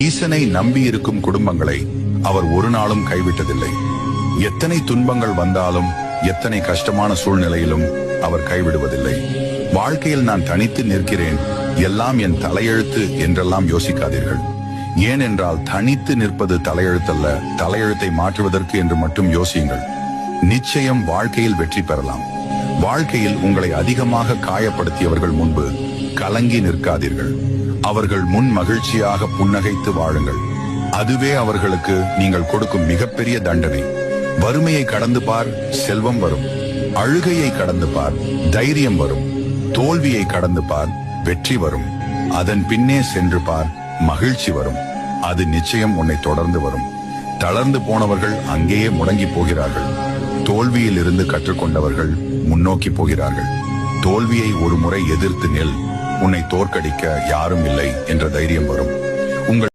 ஈசனை நம்பியிருக்கும் குடும்பங்களை அவர் ஒரு நாளும் கைவிட்டதில்லை. எத்தனை துன்பங்கள் வந்தாலும், எத்தனை கஷ்டமான சூழ்நிலையிலும் அவர் கைவிடுவதில்லை. வாழ்க்கையில் நான் தனித்து நிற்கிறேன், எல்லாம் என் தலையெழுத்து என்றெல்லாம் யோசிக்காதீர்கள். ஏனென்றால் தனித்து நிற்பது தலையெழுத்தல்ல, தலையெழுத்தை மாற்றுவதற்கு என்று மட்டும் யோசியுங்கள். நிச்சயம் வாழ்க்கையில் வெற்றி பெறலாம். வாழ்க்கையில் உங்களை அதிகமாக காயப்படுத்தியவர்கள் முன்பு கலங்கி நிற்காதீர்கள். அவர்கள் முன் மகிழ்ச்சியாக புன்னகைத்து வாழுங்கள். அதுவே அவர்களுக்கு நீங்கள் கொடுக்கும் மிகப்பெரிய தண்டனை. வறுமையை கடந்து பார், செல்வம் வரும். அழுகையை கடந்து பார், தைரியம் வரும். தோல்வியை கடந்து பார், வெற்றி வரும். அதன் பின்னே சென்று பார், மகிழ்ச்சி வரும். அது நிச்சயம் உன்னை தொடர்ந்து வரும். தளர்ந்து போனவர்கள் அங்கேயே முடங்கி போகிறார்கள். தோல்வியில் இருந்து கற்றுக்கொண்டவர்கள் முன்னோக்கி போகிறார்கள். தோல்வியை ஒரு முறை எதிர்த்து நெல், உன்னை தோற்கடிக்க யாரும் இல்லை என்ற தைரியம் வரும். உங்கள்